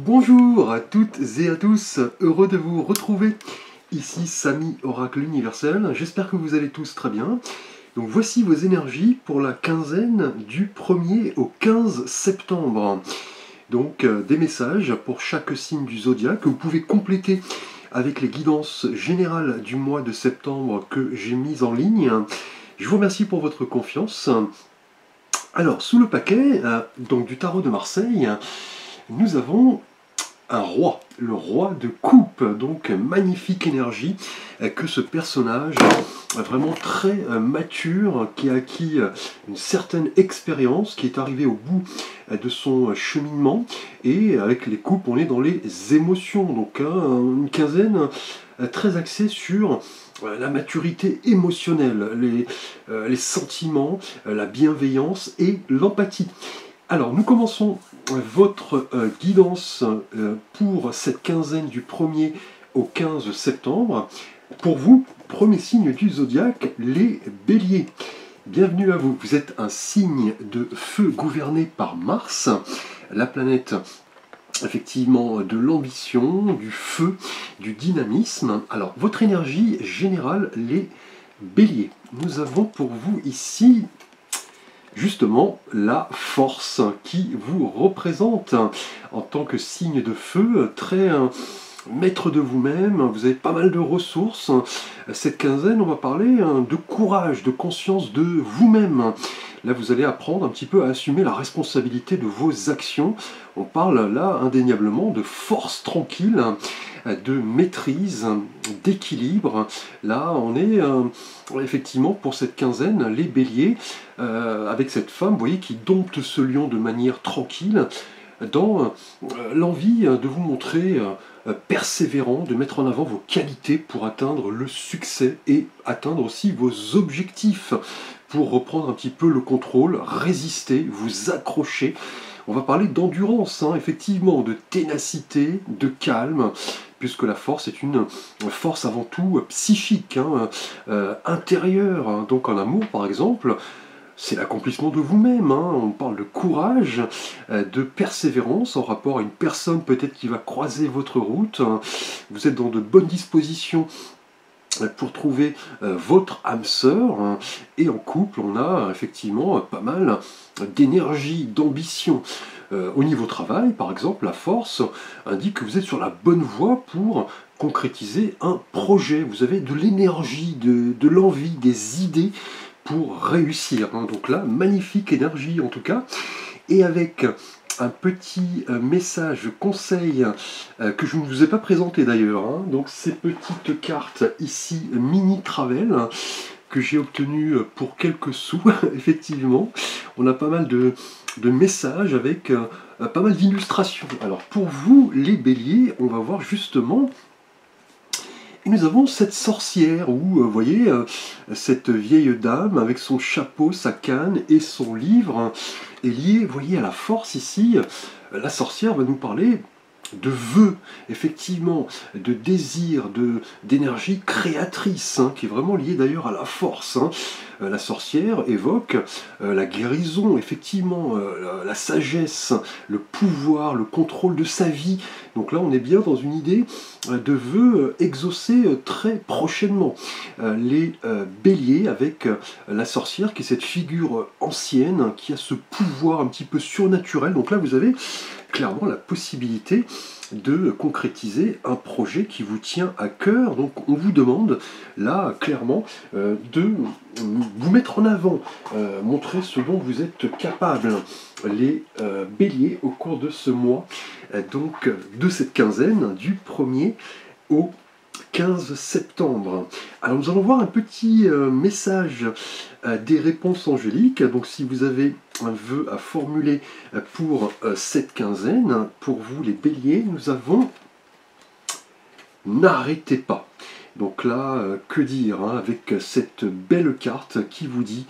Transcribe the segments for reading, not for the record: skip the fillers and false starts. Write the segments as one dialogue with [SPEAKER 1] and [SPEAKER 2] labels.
[SPEAKER 1] Bonjour à toutes et à tous, heureux de vous retrouver. Ici Samy, Oracle Universel, j'espère que vous allez tous très bien. Donc voici vos énergies pour la quinzaine du 1er au 15 septembre. Donc des messages pour chaque signe du zodiaque que vous pouvez compléter avec les guidances générales du mois de septembre que j'ai mises en ligne. Je vous remercie pour votre confiance. Alors sous le paquet donc du tarot de Marseille, nous avons un roi, le roi de coupe, donc magnifique énergie que ce personnage vraiment très mature, qui a acquis une certaine expérience, qui est arrivé au bout de son cheminement, et avec les coupes on est dans les émotions, donc une quinzaine très axée sur la maturité émotionnelle, les sentiments, la bienveillance et l'empathie. Alors, nous commençons votre guidance pour cette quinzaine du 1er au 15 septembre. Pour vous, premier signe du zodiaque, les béliers. Bienvenue à vous. Vous êtes un signe de feu gouverné par Mars, la planète effectivement de l'ambition, du feu, du dynamisme. Alors, votre énergie générale, les béliers. Nous avons pour vous ici justement la force qui vous représente en tant que signe de feu, très maître de vous-même, vous avez pas mal de ressources. Cette quinzaine, on va parler de courage, de conscience de vous-même. Là, vous allez apprendre un petit peu à assumer la responsabilité de vos actions. On parle là indéniablement de force tranquille, de maîtrise, d'équilibre. Là, on est effectivement pour cette quinzaine, les béliers, avec cette femme, vous voyez, qui dompte ce lion de manière tranquille, dans l'envie de vous montrer persévérant, de mettre en avant vos qualités pour atteindre le succès et atteindre aussi vos objectifs, pour reprendre un petit peu le contrôle, résister, vous accrocher. On va parler d'endurance, effectivement, de ténacité, de calme, puisque la force est une force avant tout psychique, intérieure. Donc en amour, par exemple, c'est l'accomplissement de vous-même. On parle de courage, de persévérance en rapport à une personne peut-être qui va croiser votre route. Vous êtes dans de bonnes dispositions pour trouver votre âme sœur, et en couple on a effectivement pas mal d'énergie, d'ambition. Au niveau travail, par exemple, la force indique que vous êtes sur la bonne voie pour concrétiser un projet. Vous avez de l'énergie, de l'envie, des idées pour réussir. Donc là, magnifique énergie en tout cas. Et avec un petit message, conseil que je ne vous ai pas présenté d'ailleurs. Donc ces petites cartes ici, mini travel, que j'ai obtenues pour quelques sous, effectivement. On a pas mal de messages avec pas mal d'illustrations. Alors pour vous, les béliers, on va voir justement. Et nous avons cette sorcière, où, vous voyez, cette vieille dame avec son chapeau, sa canne et son livre est liée, vous voyez, à la force ici. La sorcière va nous parler de vœux, effectivement, de désir, d'énergie créatrice, qui est vraiment liée d'ailleurs à la force. La sorcière évoque la guérison, effectivement, la sagesse, le pouvoir, le contrôle de sa vie. Donc là, on est bien dans une idée de vœux exaucés très prochainement. Les béliers avec la sorcière, qui est cette figure ancienne, qui a ce pouvoir un petit peu surnaturel. Donc là, vous avez clairement la possibilité de concrétiser un projet qui vous tient à cœur. Donc on vous demande là clairement de vous mettre en avant, montrer ce dont vous êtes capable, les béliers, au cours de ce mois, donc de cette quinzaine du 1er au 15 septembre. Alors nous allons voir un petit message des réponses angéliques. Donc si vous avez un vœu à formuler pour cette quinzaine, pour vous les béliers, nous avons n'arrêtez pas. Donc là, que dire avec cette belle carte qui vous dit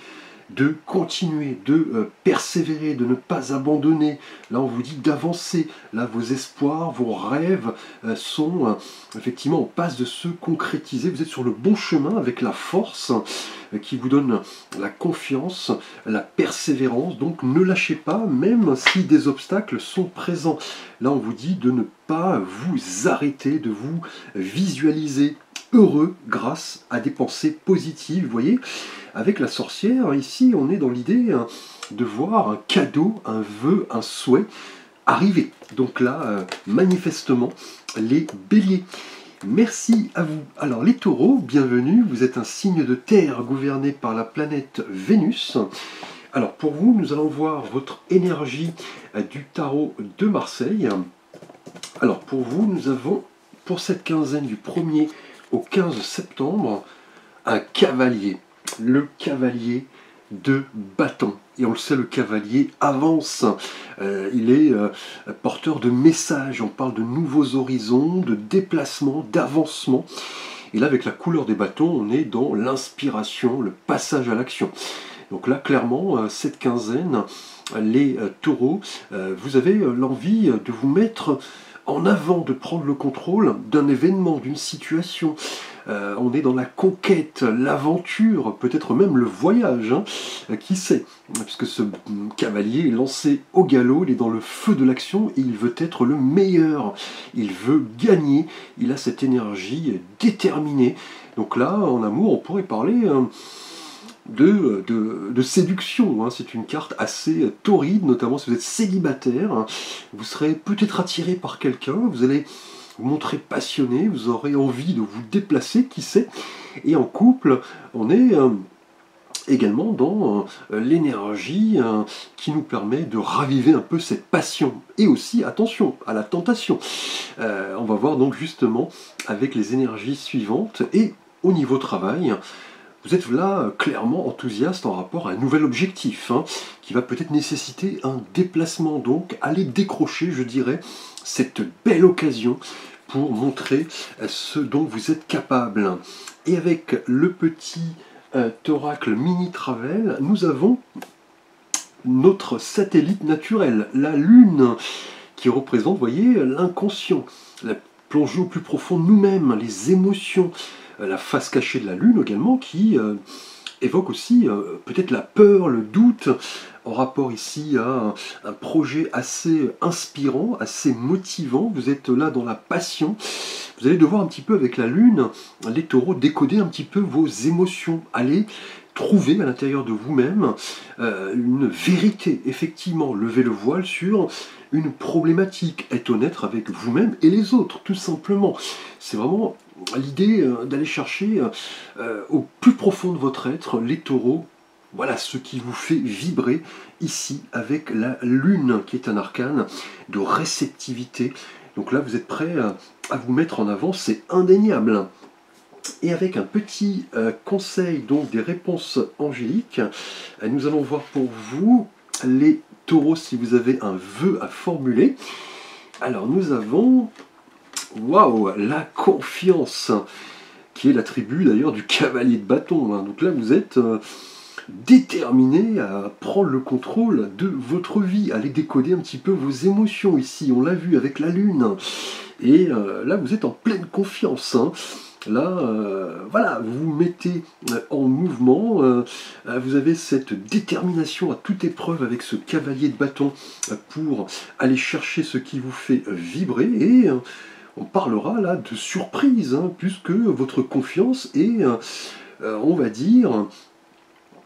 [SPEAKER 1] de continuer, de persévérer, de ne pas abandonner. Là, on vous dit d'avancer. Là, vos espoirs, vos rêves sont effectivement en passe de se concrétiser. Vous êtes sur le bon chemin avec la force qui vous donne la confiance, la persévérance. Donc, ne lâchez pas, même si des obstacles sont présents. Là, on vous dit de ne pas vous arrêter, de vous visualiser heureux grâce à des pensées positives. Vous voyez, avec la sorcière, ici, on est dans l'idée de voir un cadeau, un vœu, un souhait arriver. Donc là, manifestement, les béliers. Merci à vous. Alors les taureaux, bienvenue, vous êtes un signe de terre gouverné par la planète Vénus. Alors pour vous, nous allons voir votre énergie du tarot de Marseille. Alors pour vous, nous avons, pour cette quinzaine du 1er au 15 septembre, un cavalier. Le cavalier de bâton. Et on le sait, le cavalier avance. Il est porteur de messages. On parle de nouveaux horizons, de déplacement, d'avancement. Et là, avec la couleur des bâtons, on est dans l'inspiration, le passage à l'action. Donc là, clairement, cette quinzaine, les taureaux, vous avez l'envie de vous mettre en avant, de prendre le contrôle d'un événement, d'une situation. On est dans la conquête, l'aventure, peut-être même le voyage, qui sait, puisque ce cavalier est lancé au galop, il est dans le feu de l'action et il veut être le meilleur, il veut gagner, il a cette énergie déterminée. Donc là, en amour, on pourrait parler de séduction. C'est une carte assez torride, notamment si vous êtes célibataire. Vous serez peut-être attiré par quelqu'un, vous allez vous montrer passionné, vous aurez envie de vous déplacer, qui sait. Et en couple, on est également dans l'énergie qui nous permet de raviver un peu cette passion. Et aussi, attention à la tentation. On va voir donc justement avec les énergies suivantes. Et au niveau travail, vous êtes là clairement enthousiaste en rapport à un nouvel objectif, qui va peut-être nécessiter un déplacement. Donc, allez décrocher, je dirais, cette belle occasion pour montrer ce dont vous êtes capable. Et avec le petit oracle mini travel, nous avons notre satellite naturel, la Lune, qui représente, vous voyez, l'inconscient, la plongée au plus profond de nous-mêmes, les émotions, la face cachée de la Lune également, qui évoque aussi peut-être la peur, le doute, en rapport ici à un projet assez inspirant, assez motivant. Vous êtes là dans la passion. Vous allez devoir un petit peu avec la Lune, les taureaux, décoder un petit peu vos émotions. Allez trouver à l'intérieur de vous-même une vérité, effectivement, lever le voile sur une problématique, être honnête avec vous-même et les autres, tout simplement. C'est vraiment l'idée d'aller chercher au plus profond de votre être, les taureaux. Voilà ce qui vous fait vibrer ici avec la Lune, qui est un arcane de réceptivité. Donc là, vous êtes prêt à vous mettre en avant, c'est indéniable. Et avec un petit conseil, donc des réponses angéliques, nous allons voir pour vous, les taureaux, si vous avez un vœu à formuler. Alors nous avons, waouh, la confiance, qui est l'attribut d'ailleurs du cavalier de bâton. Donc là, vous êtes déterminé à prendre le contrôle de votre vie, à aller décoder un petit peu vos émotions ici, on l'a vu avec la Lune. Et là, vous êtes en pleine confiance. Là, voilà, vous vous mettez en mouvement, vous avez cette détermination à toute épreuve avec ce cavalier de bâton pour aller chercher ce qui vous fait vibrer, et on parlera là de surprise, puisque votre confiance est, on va dire,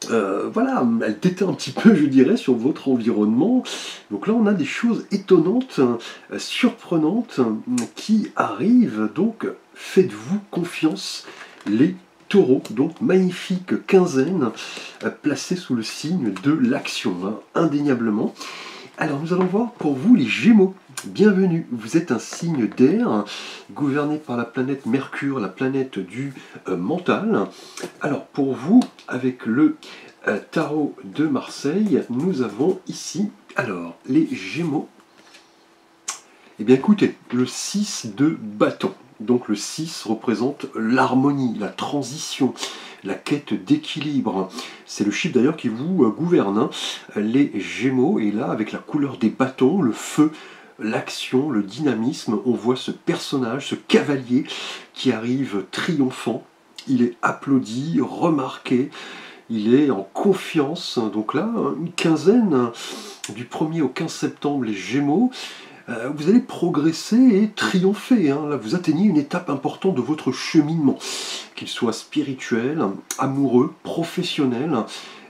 [SPEAKER 1] voilà, elle déteint un petit peu, je dirais, sur votre environnement. Donc là, on a des choses étonnantes, surprenantes, qui arrivent. Donc, faites-vous confiance, les taureaux. Donc, magnifique quinzaine, placée sous le signe de l'action, indéniablement. Alors, nous allons voir pour vous les Gémeaux. Bienvenue, vous êtes un signe d'air, gouverné par la planète Mercure, la planète du mental. Alors pour vous, avec le tarot de Marseille, nous avons ici, alors, les Gémeaux. Eh bien écoutez, le 6 de bâton. Donc le 6 représente l'harmonie, la transition, la quête d'équilibre. C'est le chiffre d'ailleurs qui vous gouverne, hein, les Gémeaux. Et là, avec la couleur des bâtons, le feu, l'action, le dynamisme, on voit ce personnage, ce cavalier qui arrive triomphant. Il est applaudi, remarqué, il est en confiance. Donc là, une quinzaine, du 1er au 15 septembre, les Gémeaux, vous allez progresser et triompher. Hein. Là, vous atteignez une étape importante de votre cheminement, qu'il soit spirituel, amoureux, professionnel.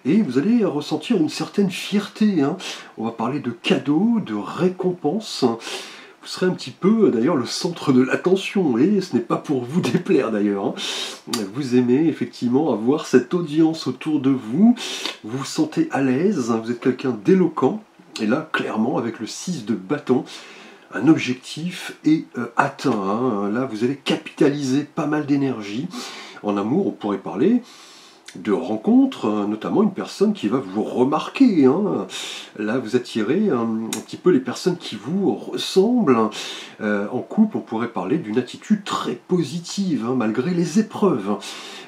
[SPEAKER 1] Et vous allez ressentir une certaine fierté. Hein. On va parler de cadeaux, de récompenses. Vous serez un petit peu d'ailleurs le centre de l'attention, et ce n'est pas pour vous déplaire d'ailleurs. Hein. Vous aimez effectivement avoir cette audience autour de vous, vous vous sentez à l'aise, vous êtes quelqu'un d'éloquent, et là clairement avec le 6 de bâton, un objectif est atteint. Hein. Là vous allez capitaliser pas mal d'énergie. En amour, on pourrait parler de rencontres, notamment une personne qui va vous remarquer. Hein. Là, vous attirez un petit peu les personnes qui vous ressemblent. En couple, on pourrait parler d'une attitude très positive, hein, malgré les épreuves.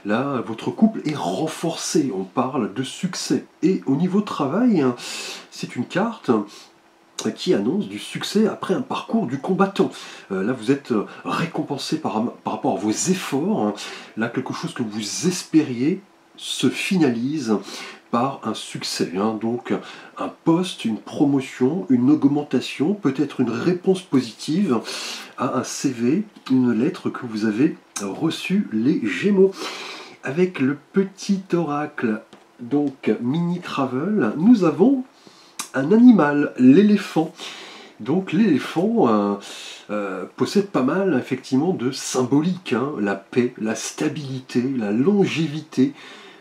[SPEAKER 1] Là, votre couple est renforcé, on parle de succès. Et au niveau travail, hein, c'est une carte qui annonce du succès après un parcours du combattant. Là, vous êtes récompensé par rapport à vos efforts. Hein. Là, quelque chose que vous espériez se finalise par un succès. Hein. Donc un poste, une promotion, une augmentation, peut-être une réponse positive à un CV, une lettre que vous avez reçue, les Gémeaux. Avec le petit oracle, donc mini travel, nous avons un animal, l'éléphant. Donc l'éléphant possède pas mal effectivement de symbolique, hein, la paix, la stabilité, la longévité,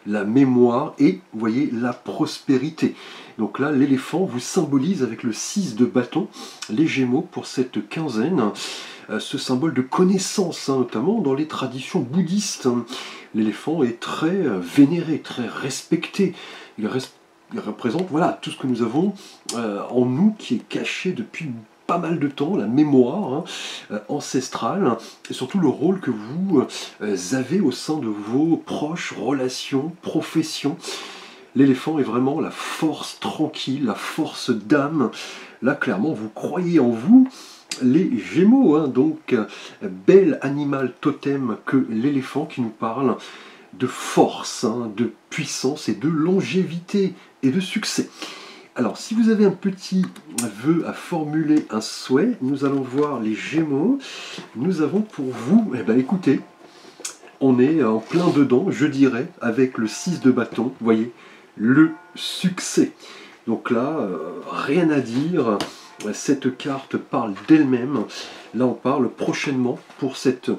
[SPEAKER 1] la mémoire et, vous voyez, la prospérité. Donc là, l'éléphant vous symbolise avec le 6 de bâton, les Gémeaux pour cette quinzaine, ce symbole de connaissance, hein, notamment dans les traditions bouddhistes. L'éléphant est très vénéré, très respecté. Il représente voilà, tout ce que nous avons en nous qui est caché depuis pas mal de temps, la mémoire ancestrale, et surtout le rôle que vous avez au sein de vos proches, relations, professions. L'éléphant est vraiment la force tranquille, la force d'âme. Là, clairement, vous croyez en vous. Les Gémeaux, hein, donc, bel animal totem que l'éléphant qui nous parle de force, hein, de puissance et de longévité et de succès. Alors, si vous avez un petit vœu à formuler, un souhait, nous allons voir les Gémeaux. Nous avons pour vous, eh bien, écoutez, on est en plein dedans, je dirais, avec le 6 de bâton, vous voyez, le succès. Donc là, rien à dire, cette carte parle d'elle-même. Là, on parle prochainement pour cette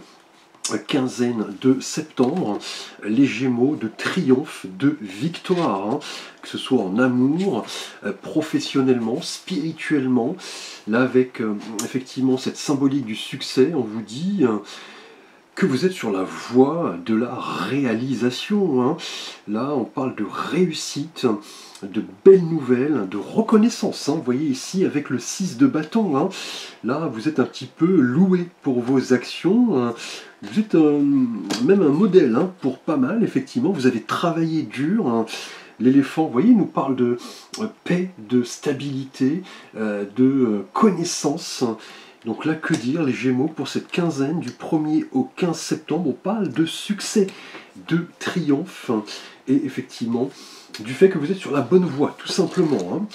[SPEAKER 1] quinzaine de septembre, les Gémeaux de triomphe, de victoire, hein, que ce soit en amour, professionnellement, spirituellement. Là, avec effectivement cette symbolique du succès, on vous dit que vous êtes sur la voie de la réalisation. Hein. Là, on parle de réussite, de belles nouvelles, de reconnaissance. Hein. Vous voyez ici avec le 6 de bâton. Hein. Là, vous êtes un petit peu loué pour vos actions. Hein. Vous êtes même un modèle hein, pour pas mal, effectivement. Vous avez travaillé dur. Hein. L'éléphant, vous voyez, nous parle de paix, de stabilité, de connaissance. Donc là, que dire, les Gémeaux, pour cette quinzaine, du 1er au 15 septembre, on parle de succès, de triomphe, et effectivement, du fait que vous êtes sur la bonne voie, tout simplement. Hein.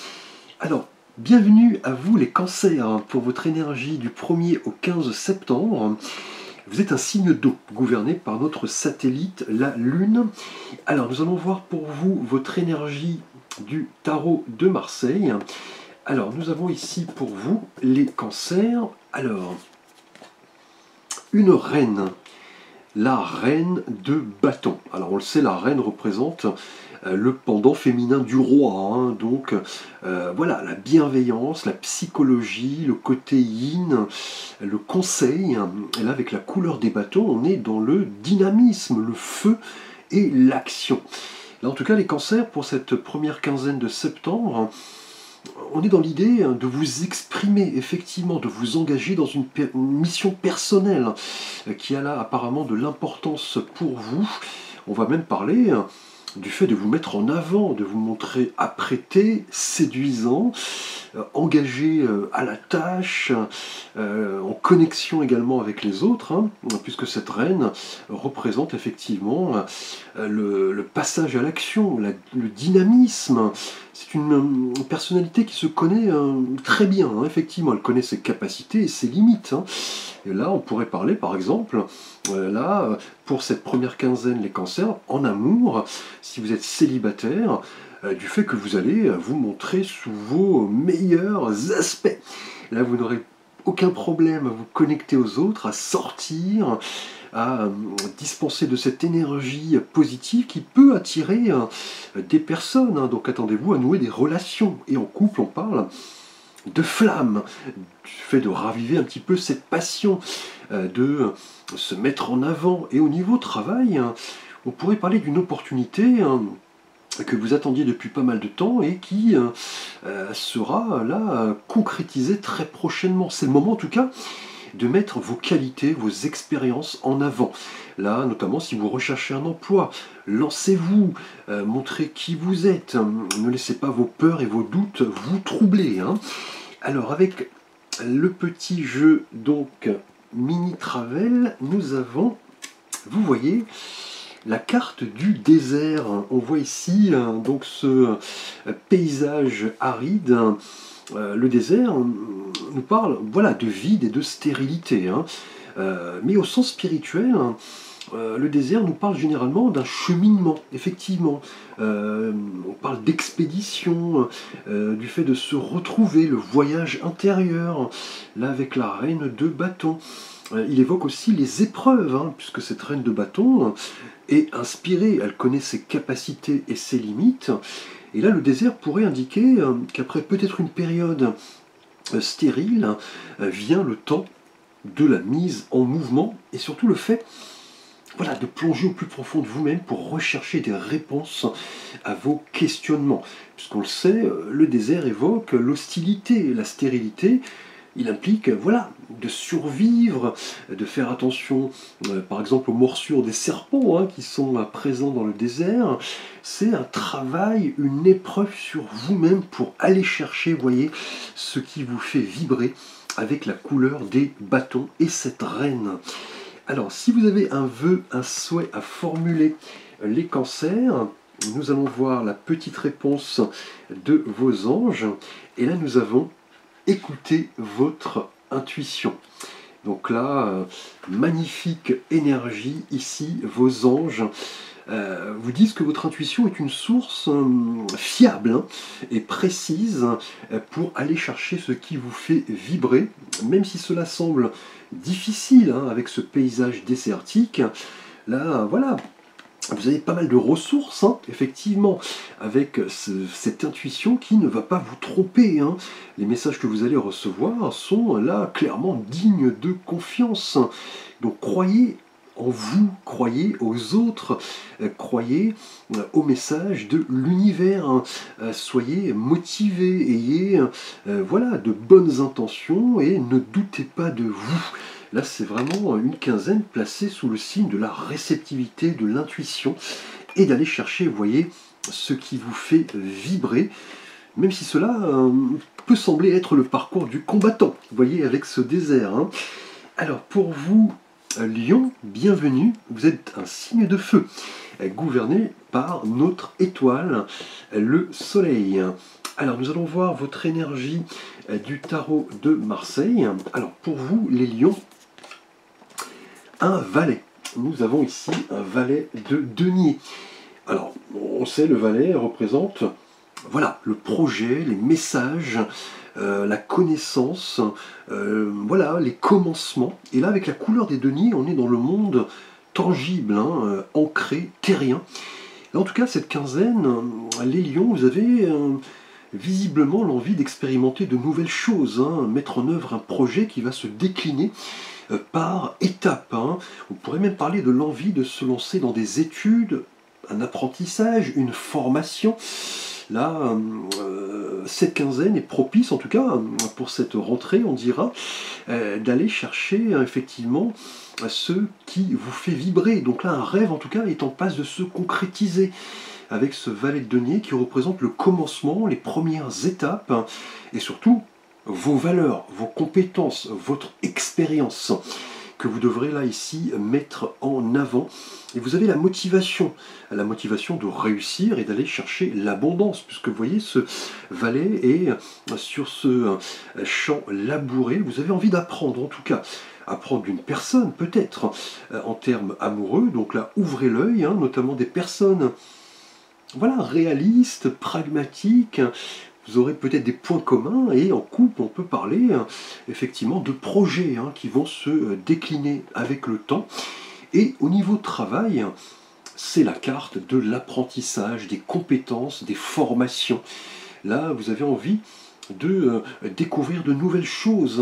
[SPEAKER 1] Alors, bienvenue à vous les cancers, hein, pour votre énergie du 1er au 15 septembre. Vous êtes un signe d'eau, gouverné par notre satellite, la Lune. Alors, nous allons voir pour vous votre énergie du tarot de Marseille. Alors, nous avons ici pour vous les cancers. Alors, une reine, la reine de bâton. Alors, on le sait, la reine représente le pendant féminin du roi. Hein. Donc, voilà, la bienveillance, la psychologie, le côté yin, le conseil. Et là, avec la couleur des bâtons, on est dans le dynamisme, le feu et l'action. Là, en tout cas, les cancers, pour cette première quinzaine de septembre, on est dans l'idée de vous exprimer, effectivement, de vous engager dans une mission personnelle qui a là apparemment de l'importance pour vous. On va même parler du fait de vous mettre en avant, de vous montrer apprêté, séduisant, engagé à la tâche, en connexion également avec les autres, hein, puisque cette reine représente effectivement le passage à l'action, le dynamisme. C'est une personnalité qui se connaît très bien, hein, effectivement, elle connaît ses capacités et ses limites. Hein. Et là, on pourrait parler, par exemple, pour cette première quinzaine, les cancers, en amour, si vous êtes célibataire, du fait que vous allez vous montrer sous vos meilleurs aspects. Là, vous n'aurez aucun problème à vous connecter aux autres, à sortir, à dispenser de cette énergie positive qui peut attirer des personnes. Hein. Donc attendez-vous à nouer des relations. Et en couple, on parle de flamme, du fait de raviver un petit peu cette passion, de se mettre en avant. Et au niveau travail, on pourrait parler d'une opportunité que vous attendiez depuis pas mal de temps et qui sera là concrétisée très prochainement. C'est le moment en tout cas de mettre vos qualités, vos expériences en avant. Là, notamment si vous recherchez un emploi, lancez-vous, montrez qui vous êtes, ne laissez pas vos peurs et vos doutes vous troubler. Hein. Alors avec le petit jeu donc mini travel, nous avons, vous voyez, la carte du désert. On voit ici donc ce paysage aride. Le désert nous parle voilà, de vide et de stérilité. Hein. Mais au sens spirituel, le désert nous parle généralement d'un cheminement, effectivement. On parle d'expédition, du fait de se retrouver, le voyage intérieur, là avec la reine de bâton. Il évoque aussi les épreuves, hein, puisque cette reine de bâton est inspirée, elle connaît ses capacités et ses limites. Et là, le désert pourrait indiquer qu'après peut-être une période stérile, vient le temps de la mise en mouvement, et surtout le fait voilà, de plonger au plus profond de vous-même pour rechercher des réponses à vos questionnements. Puisqu'on le sait, le désert évoque l'hostilité, la stérilité. Il implique voilà, de survivre, de faire attention par exemple aux morsures des serpents qui sont présents dans le désert. C'est un travail, une épreuve sur vous-même pour aller chercher, voyez, ce qui vous fait vibrer avec la couleur des bâtons et cette reine. Alors, si vous avez un vœu, un souhait à formuler, les cancers, nous allons voir la petite réponse de vos anges. Et là, nous avons écouté votre intuition. Donc là, magnifique énergie ici, vos anges vous disent que votre intuition est une source fiable et précise pour aller chercher ce qui vous fait vibrer, même si cela semble difficile avec ce paysage désertique. Là, voilà, vous avez pas mal de ressources, effectivement, avec cette intuition qui ne va pas vous tromper. Les messages que vous allez recevoir sont là clairement dignes de confiance. Donc croyez en vous, croyez aux autres, croyez au message de l'univers, soyez motivés, ayez voilà, de bonnes intentions et ne doutez pas de vous. Là, c'est vraiment une quinzaine placée sous le signe de la réceptivité, de l'intuition et d'aller chercher, vous voyez, ce qui vous fait vibrer, même si cela peut sembler être le parcours du combattant, vous voyez, avec ce désert. Alors, pour vous, Lion, bienvenue, vous êtes un signe de feu, gouverné par notre étoile, le soleil. Alors nous allons voir votre énergie du tarot de Marseille. Alors pour vous, les lions, un valet. Nous avons ici un valet de denier. Alors on sait, le valet représente voilà, le projet, les messages, la connaissance, voilà, les commencements. Et là, avec la couleur des deniers, on est dans le monde tangible, ancré, terrien. Et en tout cas, cette quinzaine, les lions, vous avez visiblement l'envie d'expérimenter de nouvelles choses, mettre en œuvre un projet qui va se décliner par étapes. On pourrait même parler de l'envie de se lancer dans des études, un apprentissage, une formation. Là, cette quinzaine est propice, en tout cas pour cette rentrée, on dira, d'aller chercher effectivement ce qui vous fait vibrer. Donc là, un rêve, en tout cas, est en passe de se concrétiser avec ce valet de denier qui représente le commencement, les premières étapes, et surtout vos valeurs, vos compétences, votre expérience que vous devrez là ici mettre en avant. Et vous avez la motivation de réussir et d'aller chercher l'abondance, puisque vous voyez ce valet est sur ce champ labouré. Vous avez envie d'apprendre, en tout cas, apprendre d'une personne peut-être en termes amoureux. Donc là, ouvrez l'œil, notamment des personnes voilà, réalistes, pragmatiques. Vous aurez peut-être des points communs et en couple, on peut parler effectivement de projets qui vont se décliner avec le temps. Et au niveau travail, c'est la carte de l'apprentissage, des compétences, des formations. Là, vous avez envie de découvrir de nouvelles choses.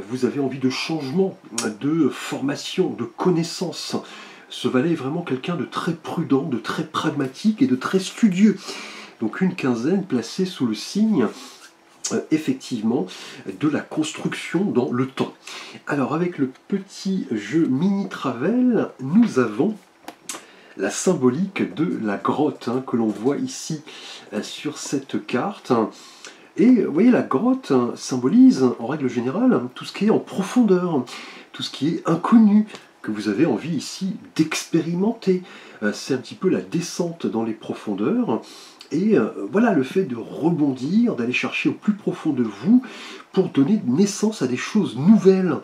[SPEAKER 1] Vous avez envie de changement, de formation, de connaissances. Ce valet est vraiment quelqu'un de très prudent, de très pragmatique et de très studieux. Donc une quinzaine placée sous le signe, effectivement, de la construction dans le temps. Alors avec le petit jeu mini travel, nous avons la symbolique de la grotte que l'on voit ici sur cette carte. Et vous voyez, la grotte symbolise en règle générale tout ce qui est en profondeur, tout ce qui est inconnu, que vous avez envie ici d'expérimenter. C'est un petit peu la descente dans les profondeurs. Et voilà, le fait de rebondir, d'aller chercher au plus profond de vous pour donner naissance à des choses nouvelles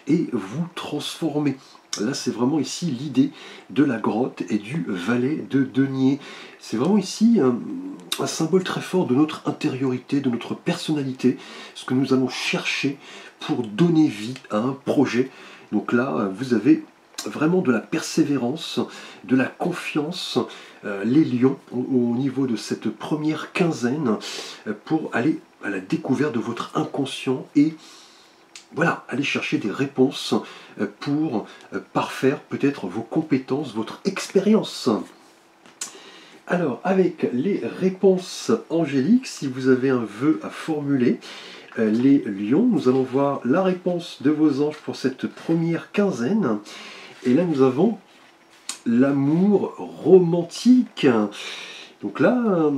[SPEAKER 1] et vous transformer. Là, c'est vraiment ici l'idée de la grotte et du valet de denier. C'est vraiment ici un symbole très fort de notre intériorité, de notre personnalité, ce que nous allons chercher pour donner vie à un projet. Donc là, vous avez vraiment de la persévérance, de la confiance, les lions au niveau de cette première quinzaine pour aller à la découverte de votre inconscient et voilà, aller chercher des réponses pour parfaire peut-être vos compétences, votre expérience. Alors, avec les réponses angéliques, si vous avez un vœu à formuler, les lions, nous allons voir la réponse de vos anges pour cette première quinzaine. Et là, nous avons l'amour romantique. Donc là,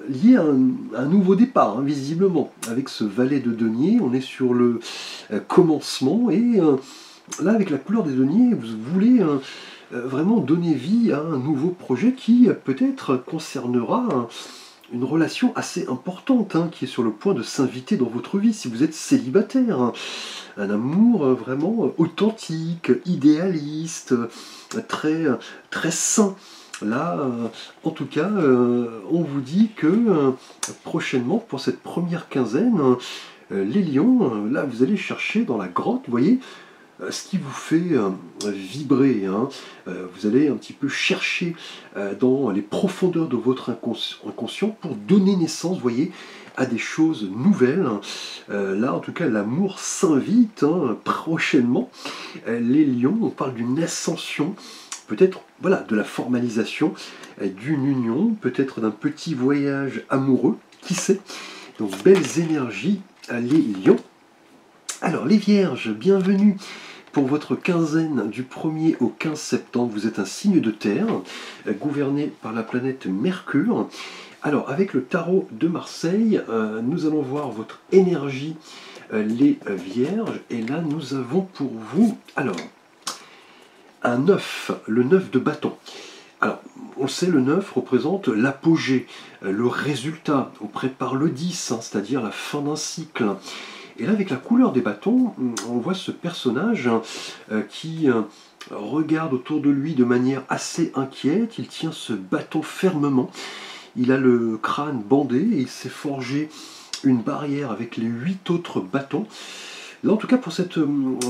[SPEAKER 1] lié à un nouveau départ, visiblement. Avec ce valet de denier, on est sur le commencement. Et là, avec la couleur des deniers, vous voulez vraiment donner vie à un nouveau projet qui peut-être concernera une relation assez importante qui est sur le point de s'inviter dans votre vie si vous êtes célibataire. Un amour vraiment authentique, idéaliste, très, très sain. Là, en tout cas, on vous dit que prochainement, pour cette première quinzaine, les lions, là, vous allez chercher dans la grotte, vous voyez, ce qui vous fait vibrer. Vous allez un petit peu chercher dans les profondeurs de votre inconscient pour donner naissance, vous voyez, à des choses nouvelles. Là, en tout cas, l'amour s'invite prochainement. Les lions, on parle d'une ascension, peut-être voilà, de la formalisation d'une union, peut-être d'un petit voyage amoureux, qui sait. Donc, belles énergies, les lions. Alors, les vierges, bienvenue pour votre quinzaine du 1er au 15 septembre. Vous êtes un signe de terre, gouverné par la planète Mercure. Alors, avec le tarot de Marseille, nous allons voir votre énergie, les vierges. Et là, nous avons pour vous, alors, un 9, le 9 de bâton. Alors, on le sait, le 9 représente l'apogée, le résultat. On prépare le 10, c'est-à-dire la fin d'un cycle. Et là, avec la couleur des bâtons, on voit ce personnage qui regarde autour de lui de manière assez inquiète. Il tient ce bâton fermement. Il a le crâne bandé et il s'est forgé une barrière avec les 8 autres bâtons. Là, en tout cas, pour cette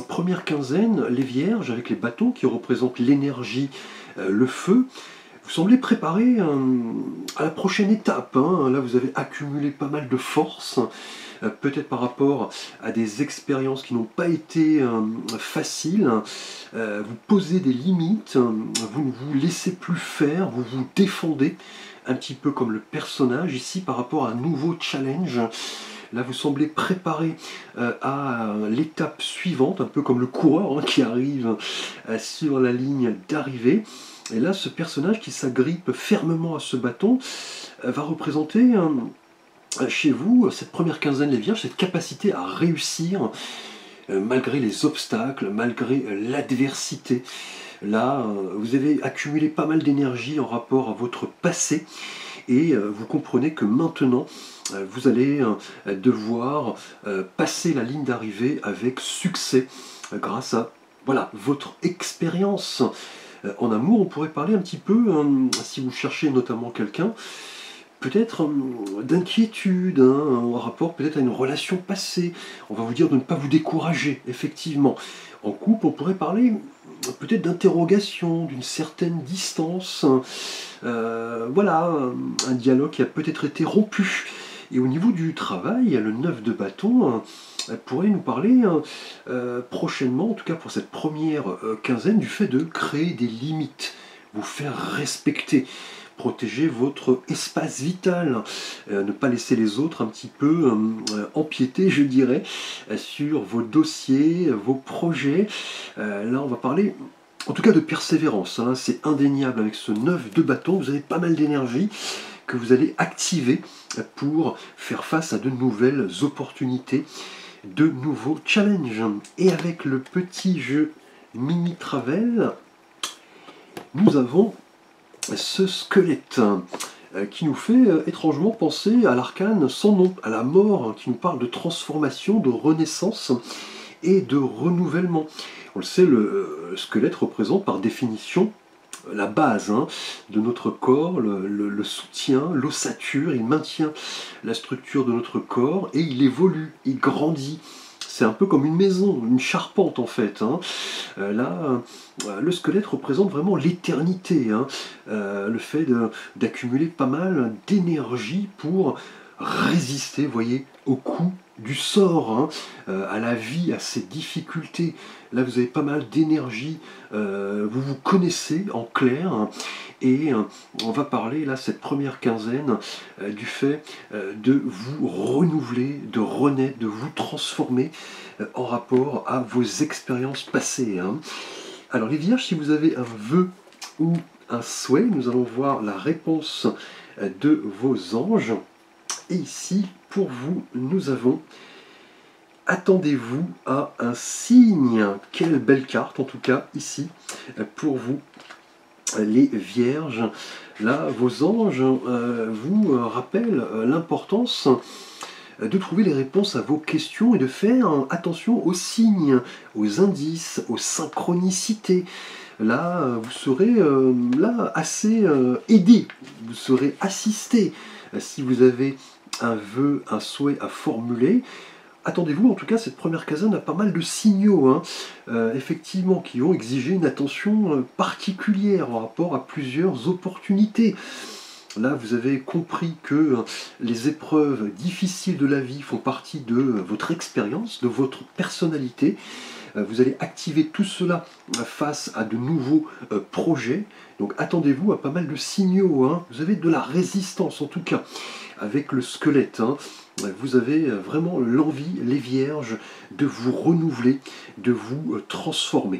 [SPEAKER 1] première quinzaine, les vierges, avec les bâtons qui représentent l'énergie, le feu, vous semblez préparés à la prochaine étape. Là, vous avez accumulé pas mal de force, peut-être par rapport à des expériences qui n'ont pas été faciles. Vous posez des limites, vous ne vous laissez plus faire, vous vous défendez, un petit peu comme le personnage ici par rapport à un nouveau challenge. Là, vous semblez préparé à l'étape suivante, un peu comme le coureur qui arrive sur la ligne d'arrivée. Et là, ce personnage qui s'agrippe fermement à ce bâton va représenter chez vous cette première quinzaine des Vierges, cette capacité à réussir malgré les obstacles, malgré l'adversité. Là, vous avez accumulé pas mal d'énergie en rapport à votre passé et vous comprenez que maintenant, vous allez devoir passer la ligne d'arrivée avec succès grâce à voilà, votre expérience. En amour, on pourrait parler un petit peu, si vous cherchez notamment quelqu'un, peut-être d'inquiétude, en rapport peut-être à une relation passée. On va vous dire de ne pas vous décourager, effectivement. En couple, on pourrait parler peut-être d'interrogation, d'une certaine distance. Voilà, un dialogue qui a peut-être été rompu. Et au niveau du travail, le 9 de bâton pourrait nous parler prochainement, en tout cas pour cette première quinzaine, du fait de créer des limites, vous faire respecter, protéger votre espace vital, ne pas laisser les autres un petit peu empiéter, je dirais, sur vos dossiers, vos projets. Là, on va parler en tout cas de persévérance, c'est indéniable. Avec ce 9 de bâton, vous avez pas mal d'énergie que vous allez activer pour faire face à de nouvelles opportunités, de nouveaux challenges. Et avec le petit jeu Mini Travel, nous avons ce squelette qui nous fait étrangement penser à l'arcane sans nom, à la mort, qui nous parle de transformation, de renaissance et de renouvellement. On le sait, le squelette représente par définition la base de notre corps, le soutien, l'ossature, il maintient la structure de notre corps et il évolue, il grandit. C'est un peu comme une maison, une charpente en fait. Là, le squelette représente vraiment l'éternité, le fait d'accumuler pas mal d'énergie pour résister, voyez, au coup du sort, à la vie, à ses difficultés. Là, vous avez pas mal d'énergie, vous vous connaissez en clair, et on va parler, là, cette première quinzaine, du fait de vous renouveler, de renaître, de vous transformer en rapport à vos expériences passées. Alors, les Vierges, si vous avez un vœu ou un souhait, nous allons voir la réponse de vos anges. Et ici, pour vous, nous avons « Attendez-vous à un signe ». Quelle belle carte, en tout cas, ici, pour vous, les Vierges. Là, vos anges vous rappellent l'importance de trouver les réponses à vos questions et de faire attention aux signes, aux indices, aux synchronicités. Là, vous serez là assez aidé, vous serez assisté. Si vous avez un vœu, un souhait à formuler, attendez-vous, en tout cas, cette première quinzaine a pas mal de signaux, effectivement, qui vont exiger une attention particulière en rapport à plusieurs opportunités. Là, vous avez compris que les épreuves difficiles de la vie font partie de votre expérience, de votre personnalité. Vous allez activer tout cela face à de nouveaux projets. Donc attendez-vous à pas mal de signaux. Vous avez de la résistance, en tout cas, avec le squelette. Vous avez vraiment l'envie, les Vierges, de vous renouveler, de vous transformer.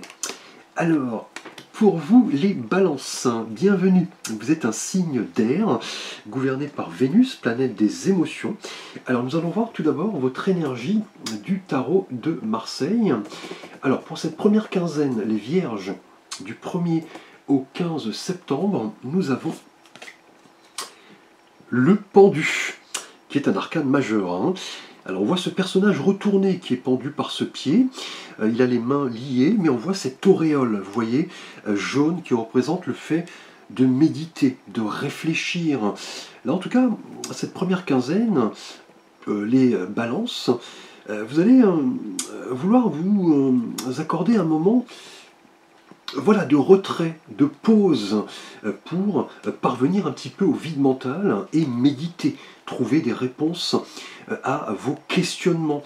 [SPEAKER 1] Alors, pour vous, les Balances, bienvenue. Vous êtes un signe d'air, gouverné par Vénus, planète des émotions. Alors, nous allons voir tout d'abord votre énergie du tarot de Marseille. Alors, pour cette première quinzaine, les Vierges, du 1er au 15 septembre, nous avons le pendu, qui est un arcane majeur. Alors on voit ce personnage retourné qui est pendu par ce pied, il a les mains liées, mais on voit cette auréole, vous voyez, jaune, qui représente le fait de méditer, de réfléchir. Là en tout cas, cette première quinzaine, les Balances, vous allez vouloir vous accorder un moment voilà, de retrait, de pause, pour parvenir un petit peu au vide mental et méditer, trouver des réponses à vos questionnements.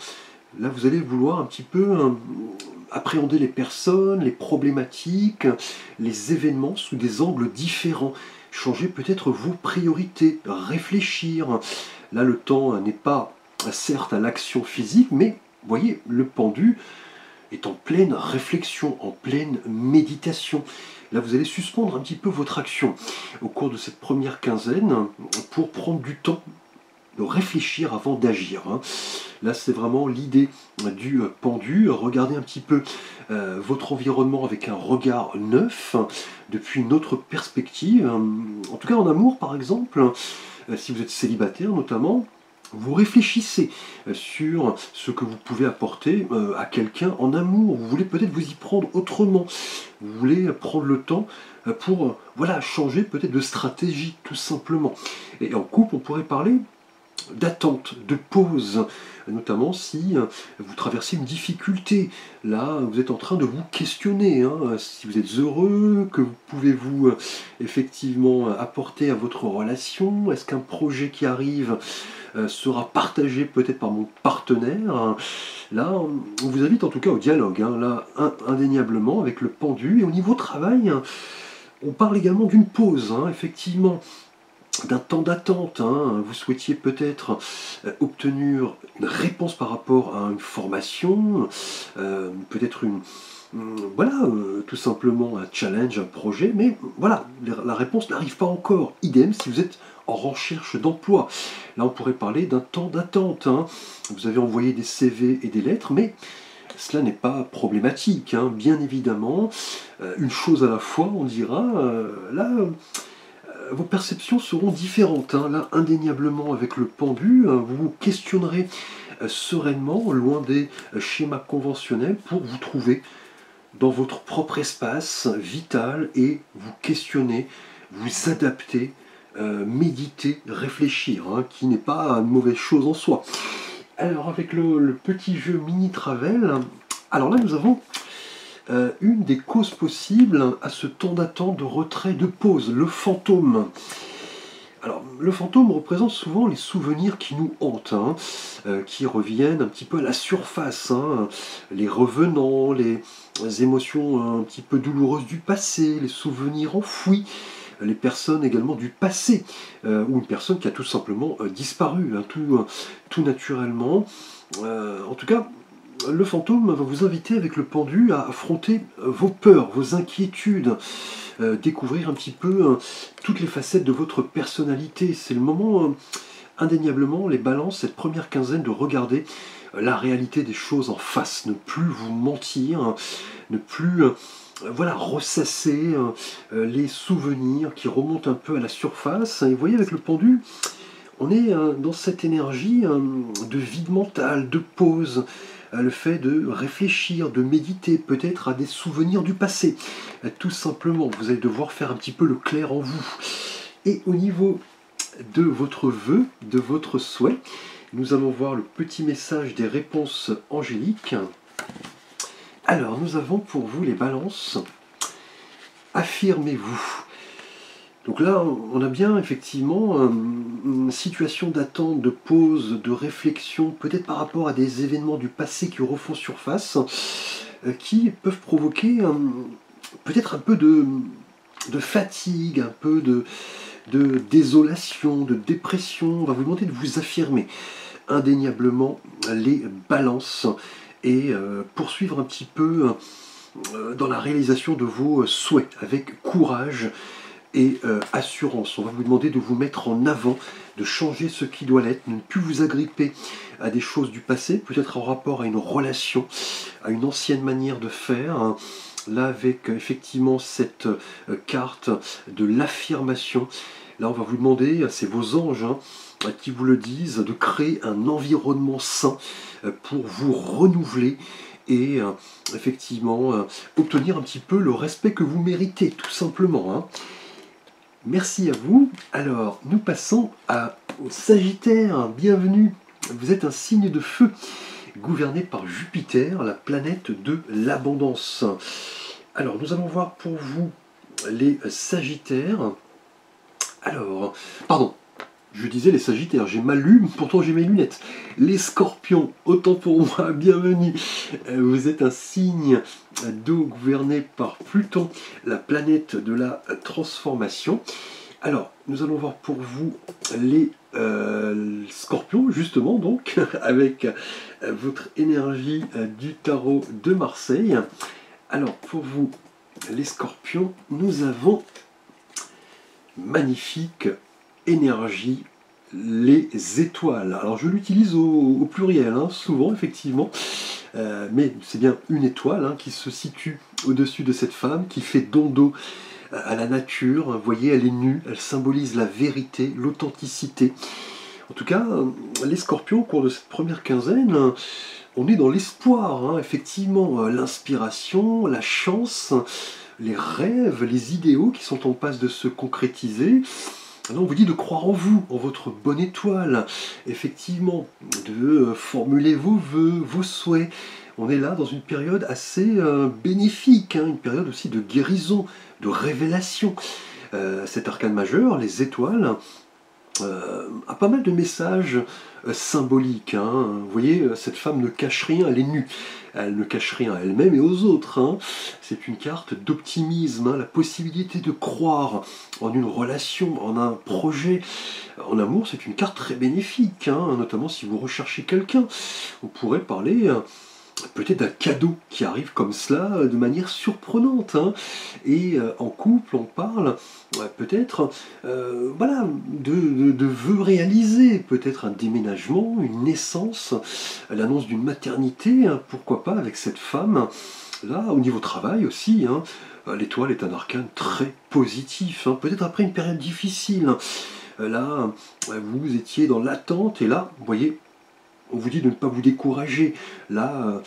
[SPEAKER 1] Là, vous allez vouloir un petit peu appréhender les personnes, les problématiques, les événements sous des angles différents. Changer peut-être vos priorités, réfléchir. Là, le temps n'est pas certes à l'action physique, mais vous voyez, le pendu est en pleine réflexion, en pleine méditation. Là, vous allez suspendre un petit peu votre action au cours de cette première quinzaine pour prendre du temps de réfléchir avant d'agir. Là, c'est vraiment l'idée du pendu. Regardez un petit peu votre environnement avec un regard neuf, depuis une autre perspective. En tout cas, en amour, par exemple, si vous êtes célibataire notamment, vous réfléchissez sur ce que vous pouvez apporter à quelqu'un en amour. Vous voulez peut-être vous y prendre autrement. Vous voulez prendre le temps pour voilà, changer peut-être de stratégie, tout simplement. Et en couple, on pourrait parler d'attente, de pause, notamment si vous traversez une difficulté. Là, vous êtes en train de vous questionner, si vous êtes heureux, que pouvez-vous effectivement apporter à votre relation, est-ce qu'un projet qui arrive sera partagé peut-être par mon partenaire. Là, on vous invite en tout cas au dialogue, là, indéniablement, avec le pendu. Et au niveau travail, on parle également d'une pause, effectivement, d'un temps d'attente. Vous souhaitiez peut-être obtenir une réponse par rapport à une formation, peut-être tout simplement un challenge, un projet, mais voilà, la réponse n'arrive pas encore. Idem si vous êtes en recherche d'emploi. Là, on pourrait parler d'un temps d'attente. Vous avez envoyé des CV et des lettres, mais cela n'est pas problématique, bien évidemment. Une chose à la fois, on dira. Là, vos perceptions seront différentes. Là, indéniablement, avec le pendu, vous vous questionnerez sereinement, loin des schémas conventionnels, pour vous trouver dans votre propre espace vital et vous questionner, vous adapter, méditer, réfléchir, qui n'est pas une mauvaise chose en soi. Alors, avec le petit jeu Mini Travel, alors là, nous avons une des causes possibles à ce temps d'attente, de retrait, de pause, le fantôme. Alors, le fantôme représente souvent les souvenirs qui nous hantent, qui reviennent un petit peu à la surface, les revenants, les émotions un petit peu douloureuses du passé, les souvenirs enfouis, les personnes également du passé, ou une personne qui a tout simplement disparu, tout naturellement. En tout cas, le fantôme va vous inviter avec le pendu à affronter vos peurs, vos inquiétudes, découvrir un petit peu toutes les facettes de votre personnalité. C'est le moment, indéniablement, les balances, cette première quinzaine, de regarder la réalité des choses en face, ne plus vous mentir, ne plus ressasser les souvenirs qui remontent un peu à la surface. Et vous voyez, avec le pendu, on est dans cette énergie de vide mental, de pause, le fait de réfléchir, de méditer peut-être à des souvenirs du passé. Tout simplement, vous allez devoir faire un petit peu le clair en vous. Et au niveau de votre vœu, de votre souhait, nous allons voir le petit message des réponses angéliques. Alors, nous avons pour vous les balances. Affirmez-vous. Donc là, on a bien effectivement une situation d'attente, de pause, de réflexion, peut-être par rapport à des événements du passé qui refont surface, qui peuvent provoquer peut-être un peu de fatigue, un peu de désolation, de dépression. On va vous demander de vous affirmer indéniablement les balances et poursuivre un petit peu dans la réalisation de vos souhaits avec courage et assurance. On va vous demander de vous mettre en avant, de changer ce qui doit l'être, de ne plus vous agripper à des choses du passé, peut-être en rapport à une relation, à une ancienne manière de faire. Là, avec effectivement cette carte de l'affirmation, là on va vous demander, c'est vos anges qui vous le disent, de créer un environnement sain pour vous renouveler et effectivement obtenir un petit peu le respect que vous méritez, tout simplement. Merci à vous. Alors, nous passons au Sagittaire. Bienvenue. Vous êtes un signe de feu, gouverné par Jupiter, la planète de l'abondance. Alors, nous allons voir pour vous les Sagittaires. Alors, pardon, je disais les Sagittaires, j'ai mal lu, pourtant j'ai mes lunettes. Les Scorpions, autant pour moi, bienvenue. Vous êtes un signe d'eau gouverné par Pluton, la planète de la transformation. Alors, nous allons voir pour vous les scorpions, justement, donc, avec votre énergie du tarot de Marseille. Alors, pour vous, les scorpions, nous avons magnifique énergie, les étoiles. Alors, je l'utilise au pluriel, hein, souvent, effectivement, mais c'est bien une étoile hein, qui se situe au-dessus de cette femme, qui fait don d'eau à la nature. Vous voyez, elle est nue, elle symbolise la vérité, l'authenticité. En tout cas, les scorpions, au cours de cette première quinzaine, on est dans l'espoir, hein, effectivement, l'inspiration, la chance, les rêves, les idéaux qui sont en passe de se concrétiser. Alors on vous dit de croire en vous, en votre bonne étoile, effectivement, de formuler vos vœux, vos souhaits. On est là dans une période assez bénéfique, hein, une période aussi de guérison, de révélation. Cet arcane majeur, les étoiles, a pas mal de messages symboliques. Hein. Vous voyez, cette femme ne cache rien, elle est nue. Elle ne cache rien à elle-même et aux autres. Hein. C'est une carte d'optimisme, hein, la possibilité de croire en une relation, en un projet. En amour, c'est une carte très bénéfique, hein, notamment si vous recherchez quelqu'un. On pourrait parler peut-être d'un cadeau qui arrive comme cela de manière surprenante. Hein. Et en couple, on parle peut-être voilà, de vœux réalisés, peut-être un déménagement, une naissance, l'annonce d'une maternité, hein, pourquoi pas avec cette femme. Là, au niveau travail aussi, hein, l'étoile est un arcane très positif, hein, peut-être après une période difficile. Là, vous étiez dans l'attente et là, vous voyez, on vous dit de ne pas vous décourager. Là,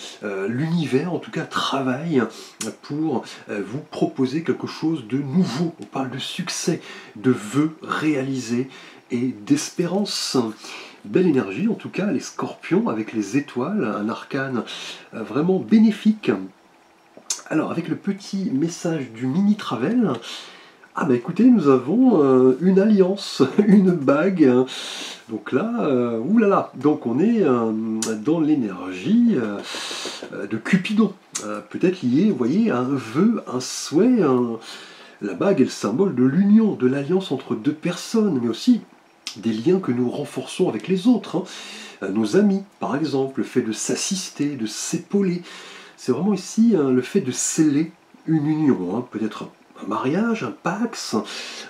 [SPEAKER 1] l'univers, en tout cas, travaille pour vous proposer quelque chose de nouveau. On parle de succès, de vœux réalisés et d'espérance. Belle énergie, en tout cas, les scorpions avec les étoiles, un arcane vraiment bénéfique. Alors, avec le petit message du mini-travel, ah bah écoutez, nous avons une alliance, une bague. Donc là, oulala, donc on est dans l'énergie de Cupidon. Peut-être lié, vous voyez, à un vœu, un souhait. La bague est le symbole de l'union, de l'alliance entre deux personnes, mais aussi des liens que nous renforçons avec les autres. Hein. Nos amis, par exemple, le fait de s'assister, de s'épauler. C'est vraiment ici le fait de sceller une union, hein, peut-être un mariage, un pax,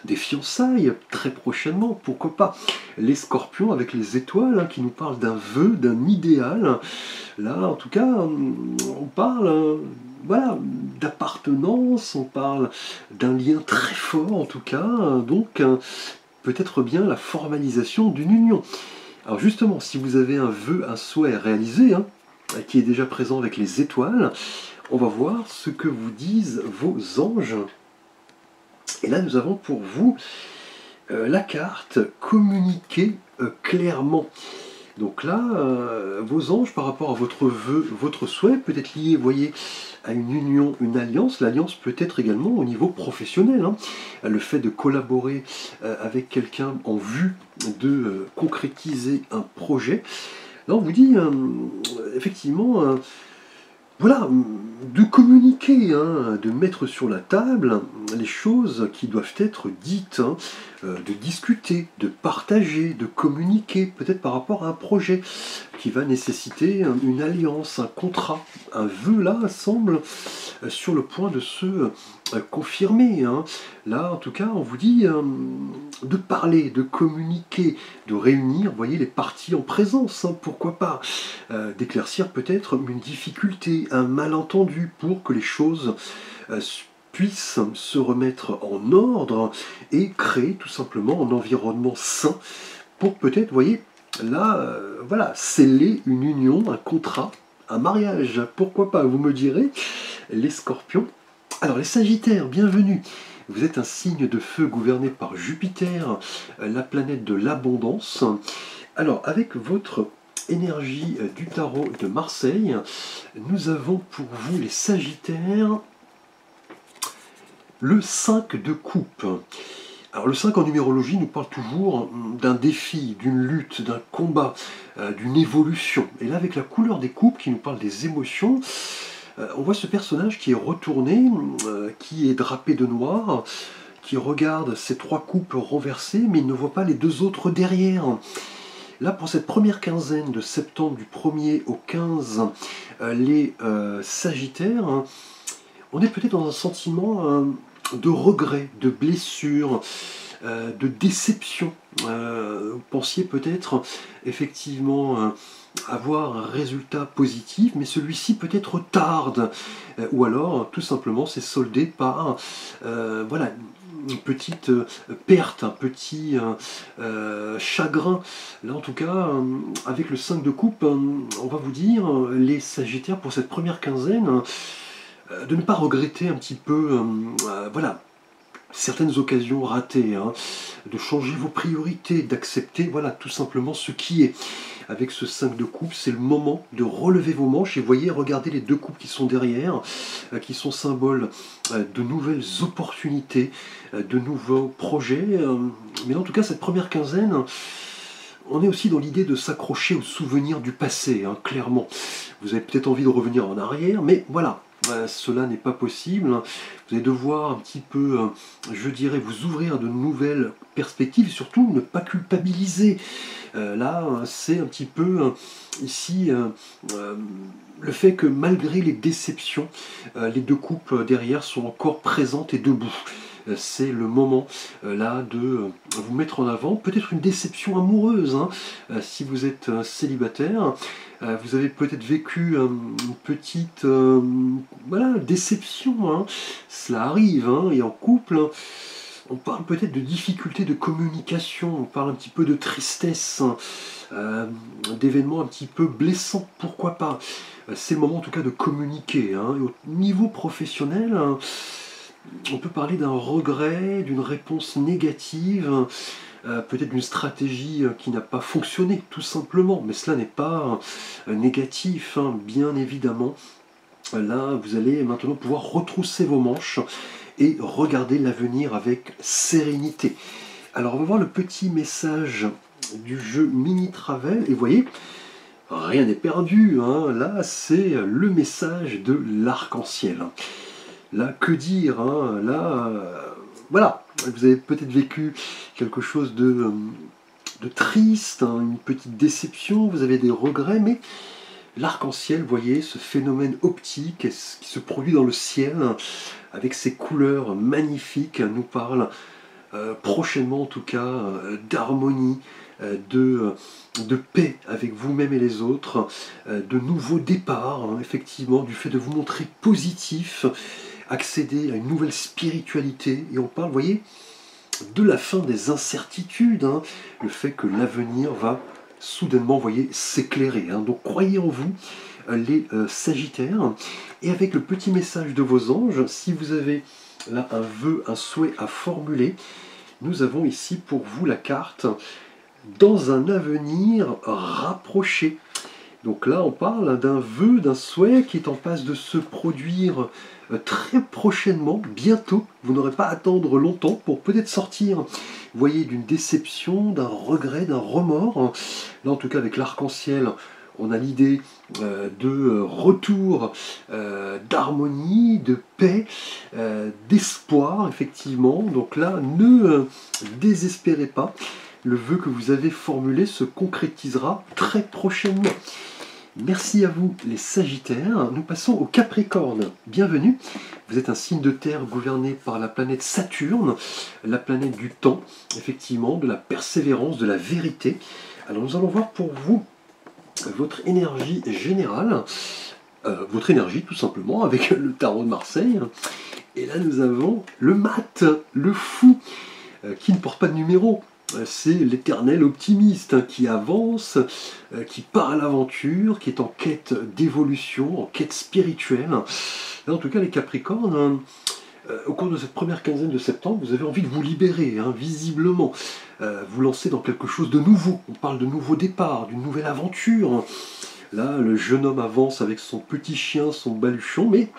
[SPEAKER 1] des fiançailles, très prochainement, pourquoi pas. Les scorpions avec les étoiles, hein, qui nous parlent d'un vœu, d'un idéal. Là, en tout cas, on parle voilà, d'appartenance, on parle d'un lien très fort, en tout cas, donc peut-être bien la formalisation d'une union. Alors justement, si vous avez un vœu, un souhait réalisé, hein, qui est déjà présent avec les étoiles, on va voir ce que vous disent vos anges. Et là, nous avons pour vous la carte communiquer clairement. Donc là, vos anges, par rapport à votre vœu, votre souhait, peut être lié, vous voyez, à une union, une alliance. L'alliance peut être également au niveau professionnel. Hein. Le fait de collaborer avec quelqu'un en vue de concrétiser un projet. Là, on vous dit, effectivement, voilà, de communiquer, hein, de mettre sur la table les choses qui doivent être dites, hein, de discuter, de partager, de communiquer, peut-être par rapport à un projet qui va nécessiter une alliance, un contrat. Un vœu, là, semble sur le point de se confirmer. Hein. Là, en tout cas, on vous dit de parler, de communiquer, de réunir, vous voyez, les parties en présence, hein, pourquoi pas, d'éclaircir peut-être une difficulté, un malentendu, pour que les choses puissent se remettre en ordre et créer tout simplement un environnement sain pour peut-être, vous voyez, là, voilà, sceller une union, un contrat, un mariage, pourquoi pas, vous me direz, les scorpions. Alors les sagittaires, bienvenue. Vous êtes un signe de feu gouverné par Jupiter, la planète de l'abondance. Alors avec votre énergie du tarot de Marseille, nous avons pour vous les sagittaires le 5 de coupe. Alors le 5 en numérologie nous parle toujours d'un défi, d'une lutte, d'un combat, d'une évolution. Et là avec la couleur des coupes qui nous parle des émotions, on voit ce personnage qui est retourné, qui est drapé de noir, qui regarde ces 3 coupes renversées, mais il ne voit pas les 2 autres derrière. Là, pour cette première quinzaine de septembre, du 1er au 15, les Sagittaires, on est peut-être dans un sentiment de regret, de blessure, de déception. Vous pensiez peut-être effectivement avoir un résultat positif, mais celui-ci peut-être tarde, ou alors tout simplement c'est soldé par voilà, une petite perte, un petit chagrin. Là en tout cas, avec le 5 de coupe, on va vous dire, les Sagittaires, pour cette première quinzaine, de ne pas regretter un petit peu, voilà, certaines occasions ratées, hein, de changer vos priorités, d'accepter, voilà, tout simplement ce qui est. Avec ce 5 de coupe, c'est le moment de relever vos manches, et voyez, regardez les 2 coupes qui sont derrière, qui sont symboles de nouvelles opportunités, de nouveaux projets, mais en tout cas, cette première quinzaine, on est aussi dans l'idée de s'accrocher aux souvenirs du passé, hein, clairement. Vous avez peut-être envie de revenir en arrière, mais voilà, cela n'est pas possible. Vous allez devoir un petit peu, je dirais, vous ouvrir à de nouvelles perspectives, et surtout ne pas culpabiliser. Là, c'est un petit peu ici le fait que malgré les déceptions, les 2 coupes derrière sont encore présentes et debout. C'est le moment là de vous mettre en avant, peut-être une déception amoureuse, hein, si vous êtes célibataire. Vous avez peut-être vécu une petite voilà, déception, hein. Cela arrive, hein, et en couple, on parle peut-être de difficultés de communication, on parle un petit peu de tristesse, d'événements un petit peu blessants, pourquoi pas. C'est le moment en tout cas de communiquer, hein. Et au niveau professionnel, on peut parler d'un regret, d'une réponse négative, peut-être d'une stratégie qui n'a pas fonctionné, tout simplement. Mais cela n'est pas négatif, hein, bien évidemment. Là, vous allez maintenant pouvoir retrousser vos manches et regarder l'avenir avec sérénité. Alors, on va voir le petit message du jeu Mini Travel, et vous voyez, rien n'est perdu, hein. Là, c'est le message de l'arc-en-ciel. Là, que dire, hein, là, voilà, vous avez peut-être vécu quelque chose de triste, hein, une petite déception, vous avez des regrets, mais l'arc-en-ciel, vous voyez, ce phénomène optique qui se produit dans le ciel, avec ces couleurs magnifiques, nous parle prochainement en tout cas d'harmonie, de paix avec vous-même et les autres, de nouveaux départs, hein, effectivement, du fait de vous montrer positif, accéder à une nouvelle spiritualité, et on parle, vous voyez, de la fin des incertitudes, hein, le fait que l'avenir va soudainement, vous voyez, s'éclairer, hein. Donc croyez en vous, les Sagittaires, et avec le petit message de vos anges, si vous avez là un vœu, un souhait à formuler, nous avons ici pour vous la carte « Dans un avenir rapproché ». Donc là, on parle d'un vœu, d'un souhait qui est en passe de se produire très prochainement, bientôt. Vous n'aurez pas à attendre longtemps pour peut-être sortir, vous voyez, d'une déception, d'un regret, d'un remords. Là, en tout cas, avec l'arc-en-ciel, on a l'idée de retour, d'harmonie, de paix, d'espoir, effectivement. Donc là, ne désespérez pas. Le vœu que vous avez formulé se concrétisera très prochainement. Merci à vous les Sagittaires. Nous passons au Capricorne. Bienvenue. Vous êtes un signe de terre gouverné par la planète Saturne, la planète du temps, effectivement, de la persévérance, de la vérité. Alors nous allons voir pour vous votre énergie générale, votre énergie tout simplement, avec le tarot de Marseille. Et là nous avons le mat, le fou, qui ne porte pas de numéro. C'est l'éternel optimiste, hein, qui avance, qui part à l'aventure, qui est en quête d'évolution, en quête spirituelle. Là, en tout cas, les Capricornes, au cours de cette première quinzaine de septembre, vous avez envie de vous libérer, hein, visiblement. Vous lancez dans quelque chose de nouveau. On parle de nouveau départ, d'une nouvelle aventure. Là, le jeune homme avance avec son petit chien, son baluchon, mais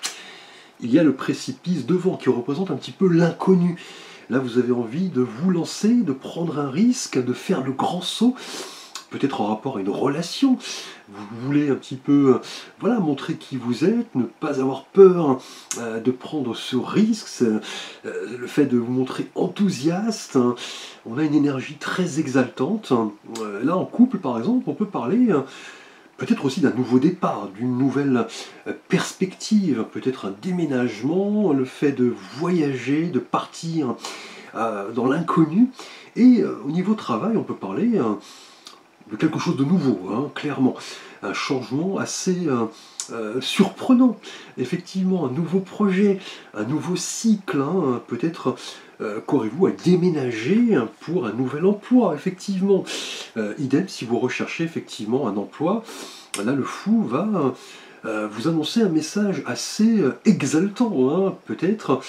[SPEAKER 1] il y a le précipice devant qui représente un petit peu l'inconnu. Là, vous avez envie de vous lancer, de prendre un risque, de faire le grand saut. peut-être en rapport à une relation. Vous voulez un petit peu voilà, montrer qui vous êtes, ne pas avoir peur de prendre ce risque, le fait de vous montrer enthousiaste. On a une énergie très exaltante. Là, en couple, par exemple, on peut parler peut-être aussi d'un nouveau départ, d'une nouvelle perspective, peut-être un déménagement, le fait de voyager, de partir dans l'inconnu. Et au niveau travail, on peut parler de quelque chose de nouveau, hein, clairement. Un changement assez surprenant. Effectivement, un nouveau projet, un nouveau cycle. Hein, peut-être qu'aurez-vous à déménager pour un nouvel emploi, effectivement. Idem si vous recherchez effectivement un emploi. Là, le fou va vous annoncer un message assez exaltant, hein, peut-être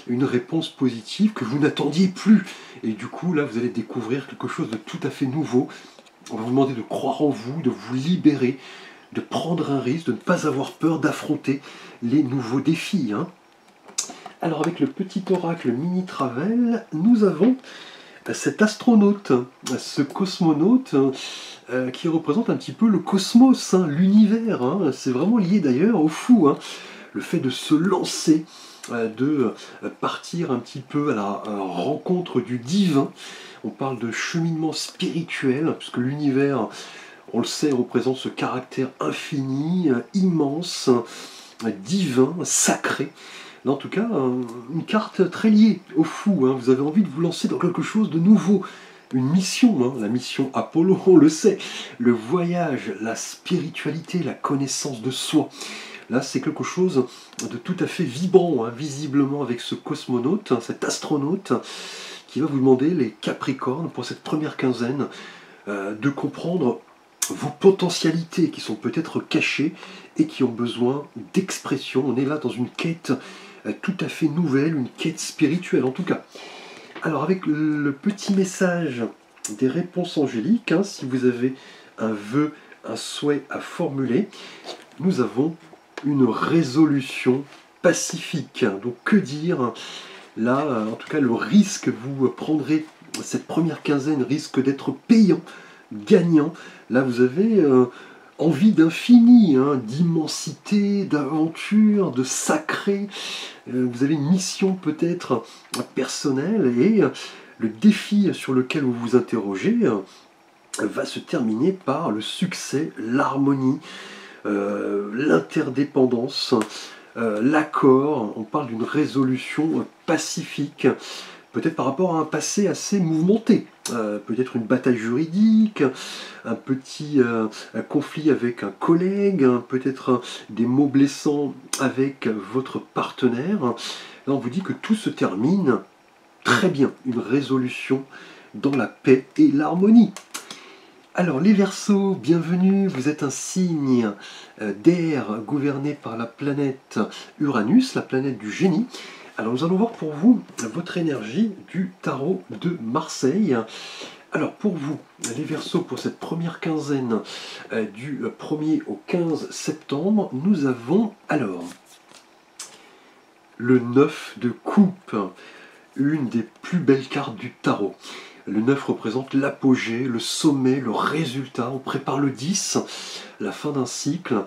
[SPEAKER 1] une réponse positive que vous n'attendiez plus. Et du coup, là, vous allez découvrir quelque chose de tout à fait nouveau. On va vous demander de croire en vous, de vous libérer, de prendre un risque, de ne pas avoir peur d'affronter les nouveaux défis. Hein. Alors, avec le petit oracle mini-travel, nous avons cet astronaute, ce cosmonaute qui représente un petit peu le cosmos, hein, l'univers. Hein. C'est vraiment lié d'ailleurs au fou. Hein. Le fait de se lancer, de partir un petit peu à la rencontre du divin. On parle de cheminement spirituel, puisque l'univers, on le sait, représente ce caractère infini, immense, divin, sacré. En tout cas, une carte très liée au fou. Hein. Vous avez envie de vous lancer dans quelque chose de nouveau. Une mission, hein. La mission Apollo, on le sait. Le voyage, la spiritualité, la connaissance de soi. Là, c'est quelque chose de tout à fait vibrant, hein, visiblement, avec ce cosmonaute, hein, cet astronaute, qui va vous demander, les Capricornes, pour cette première quinzaine, de comprendre vos potentialités qui sont peut-être cachées et qui ont besoin d'expression. On est là dans une quête tout à fait nouvelle, une quête spirituelle en tout cas. Alors avec le petit message des réponses angéliques, hein, si vous avez un vœu, un souhait à formuler, nous avons une résolution pacifique. Donc que dire? Là, en tout cas, le risque que vous prendrez cette première quinzaine risque d'être payant, gagnant. Là, vous avez envie d'infini, hein, d'immensité, d'aventure, de sacré. Vous avez une mission peut-être personnelle et le défi sur lequel vous vous interrogez va se terminer par le succès, l'harmonie, l'interdépendance, l'accord. On parle d'une résolution pacifique, peut-être par rapport à un passé assez mouvementé, peut-être une bataille juridique, un petit conflit avec un collègue, peut-être des mots blessants avec votre partenaire. Là, on vous dit que tout se termine très bien, une résolution dans la paix et l'harmonie. Alors les Verseaux, bienvenue, vous êtes un signe d'air gouverné par la planète Uranus, la planète du génie. Alors nous allons voir pour vous votre énergie du tarot de Marseille. Alors pour vous, les Verseaux, pour cette première quinzaine du 1er au 15 septembre, nous avons alors le 9 de coupe, une des plus belles cartes du tarot. Le 9 représente l'apogée, le sommet, le résultat. On prépare le 10, la fin d'un cycle.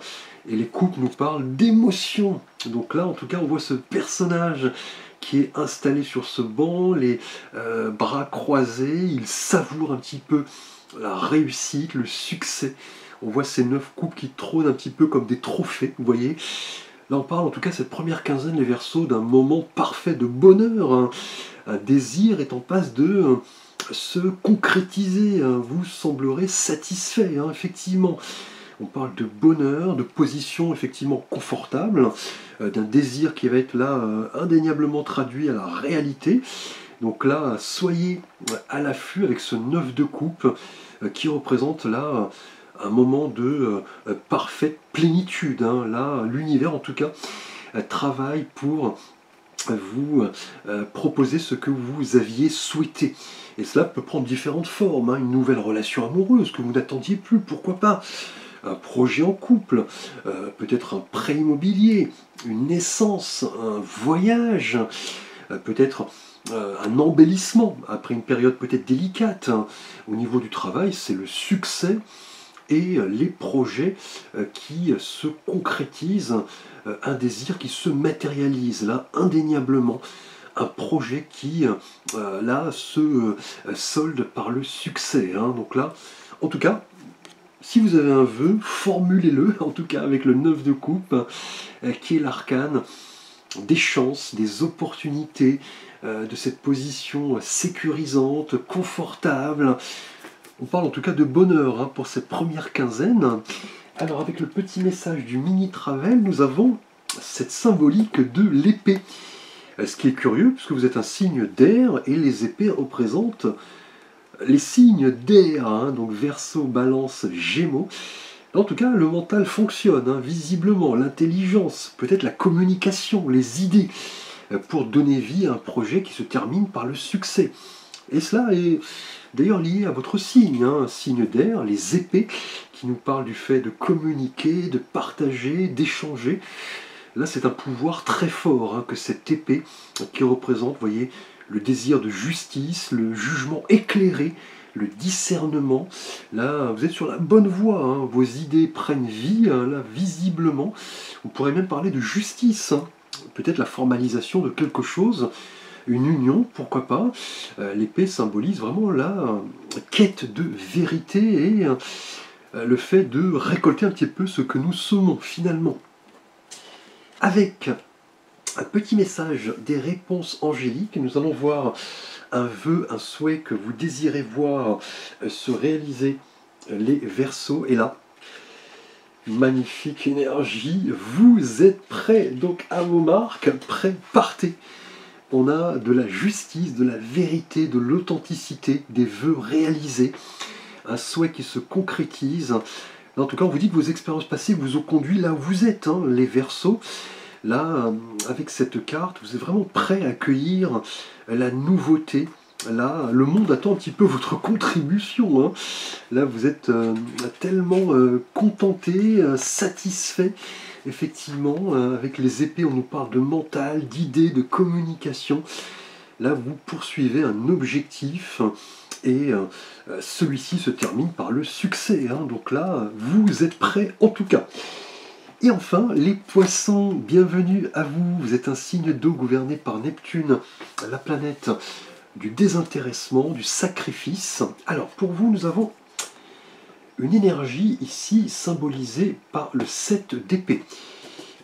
[SPEAKER 1] Et les coupes nous parlent d'émotion. Donc là, en tout cas, on voit ce personnage qui est installé sur ce banc, les bras croisés. Il savoure un petit peu la réussite, le succès. On voit ces 9 coupes qui trônent un petit peu comme des trophées, vous voyez. Là, on parle en tout cas cette première quinzaine, les Verseaux, d'un moment parfait de bonheur. Hein. Un désir est en passe de se concrétiser. Hein. Vous semblerez satisfait, hein, effectivement. On parle de bonheur, de position effectivement confortable, d'un désir qui va être là indéniablement traduit à la réalité. Donc là, soyez à l'affût avec ce 9 de coupe qui représente là un moment de parfaite plénitude. Hein. Là, l'univers en tout cas travaille pour vous proposer ce que vous aviez souhaité. Et cela peut prendre différentes formes. Hein. Une nouvelle relation amoureuse que vous n'attendiez plus, pourquoi pas. Un projet en couple, peut-être un prêt immobilier, une naissance, un voyage, peut-être un embellissement après une période peut-être délicate, hein. Au niveau du travail, c'est le succès et les projets qui se concrétisent, un désir qui se matérialise, là, indéniablement. Un projet qui, là, se solde par le succès, hein. Donc là, en tout cas, si vous avez un vœu, formulez-le, en tout cas avec le 9 de coupe, qui est l'arcane des chances, des opportunités, de cette position sécurisante, confortable. On parle en tout cas de bonheur, hein, pour cette première quinzaine. Alors avec le petit message du mini-travel, nous avons cette symbolique de l'épée. Ce qui est curieux, puisque vous êtes un signe d'air, et les épées représentent les signes d'air, hein, donc Verseau, Balance, Gémeaux. En tout cas, le mental fonctionne, hein, visiblement, l'intelligence, peut-être la communication, les idées, pour donner vie à un projet qui se termine par le succès. Et cela est d'ailleurs lié à votre signe, hein, signe d'air, les épées, qui nous parlent du fait de communiquer, de partager, d'échanger. Là, c'est un pouvoir très fort, hein, que cette épée qui représente, vous voyez, le désir de justice, le jugement éclairé, le discernement. Là, vous êtes sur la bonne voie, hein, vos idées prennent vie, hein, là, visiblement. On pourrait même parler de justice, hein, peut-être la formalisation de quelque chose, une union, pourquoi pas. L'épée symbolise vraiment la quête de vérité et le fait de récolter un petit peu ce que nous semons finalement. Avec un petit message des réponses angéliques, nous allons voir un vœu, un souhait que vous désirez voir se réaliser, les Verseaux. Et là, magnifique énergie, vous êtes prêts, donc à vos marques, prêts, partez. On a de la justice, de la vérité, de l'authenticité, des vœux réalisés, un souhait qui se concrétise. En tout cas, on vous dit que vos expériences passées vous ont conduit là où vous êtes, hein, les Verseaux. Là, avec cette carte, vous êtes vraiment prêt à accueillir la nouveauté. Là, le monde attend un petit peu votre contribution, hein. Là, vous êtes tellement contenté, satisfait. Effectivement, avec les épées, on nous parle de mental, d'idées, de communication. Là, vous poursuivez un objectif et celui-ci se termine par le succès, hein. Donc là, vous êtes prêts en tout cas. Et enfin, les poissons, bienvenue à vous. Vous êtes un signe d'eau gouverné par Neptune, la planète du désintéressement, du sacrifice. Alors, pour vous, nous avons une énergie ici symbolisée par le 7 d'épée.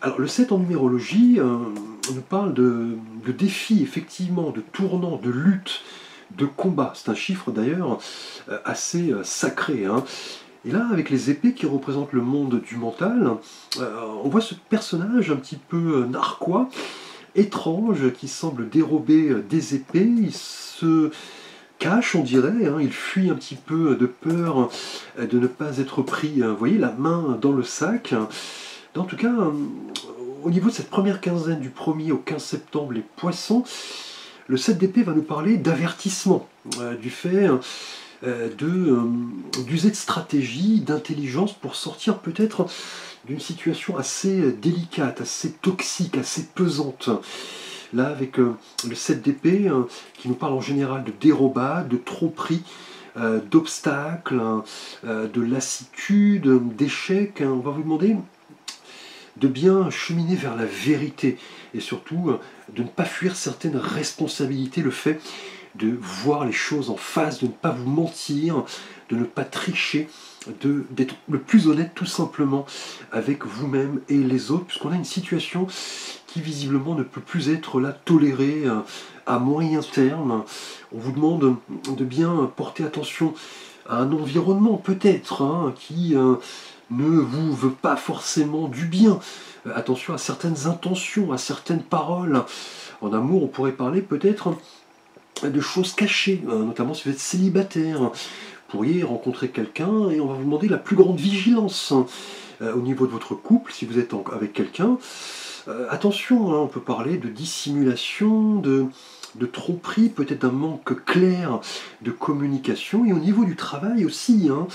[SPEAKER 1] Alors, le 7 en numérologie nous parle de défis, effectivement, de tournants, de lutte, de combat. C'est un chiffre d'ailleurs assez sacré, hein. Et là, avec les épées qui représentent le monde du mental, on voit ce personnage un petit peu narquois, étrange, qui semble dérober des épées. Il se cache, on dirait, hein, il fuit un petit peu de peur de ne pas être pris, vous voyez, la main dans le sac. En tout cas, au niveau de cette première quinzaine du 1er au 15 septembre, les poissons, le 7 d'épée va nous parler d'avertissement, du fait d'user de stratégie, d'intelligence pour sortir peut-être d'une situation assez délicate, assez toxique, assez pesante. Là, avec le 7 d'épée, qui nous parle en général de dérobade, de tromperie, d'obstacles, de lassitude, d'échecs, on va vous demander de bien cheminer vers la vérité et surtout de ne pas fuir certaines responsabilités, le fait de voir les choses en face, de ne pas vous mentir, de ne pas tricher, d'être le plus honnête tout simplement avec vous-même et les autres, puisqu'on a une situation qui visiblement ne peut plus être là tolérée à moyen terme. On vous demande de bien porter attention à un environnement peut-être, hein, qui ne vous veut pas forcément du bien. Attention à certaines intentions, à certaines paroles. En amour, on pourrait parler peut-être de choses cachées, notamment si vous êtes célibataire. Vous pourriez rencontrer quelqu'un et on va vous demander la plus grande vigilance au niveau de votre couple, si vous êtes avec quelqu'un. Attention, hein, on peut parler de dissimulation, de tromperie, peut-être d'un manque clair de communication, et au niveau du travail aussi, hein,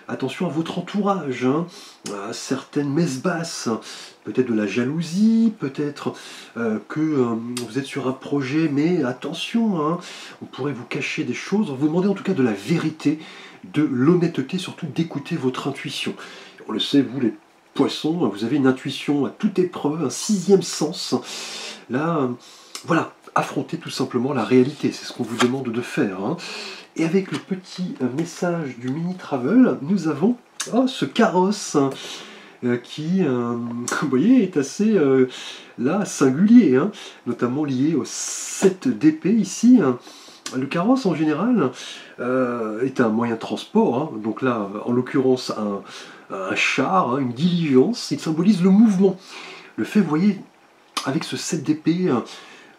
[SPEAKER 1] attention à votre entourage, hein, à certaines messes basses, peut-être de la jalousie, peut-être que vous êtes sur un projet, mais attention, hein, on pourrait vous cacher des choses, vous demandez en tout cas de la vérité, de l'honnêteté, surtout d'écouter votre intuition. On le sait, vous les poissons, vous avez une intuition à toute épreuve, un sixième sens. Là, voilà, affrontez tout simplement la réalité, c'est ce qu'on vous demande de faire. Hein. Et avec le petit message du Mini Travel, nous avons ce carrosse qui, vous voyez, est assez là, singulier, hein, notamment lié au 7 d'épée ici. Hein. Le carrosse, en général, est un moyen de transport, hein, donc là, en l'occurrence, un char, hein, une diligence, il symbolise le mouvement. Le fait, vous voyez, avec ce 7 d'épée,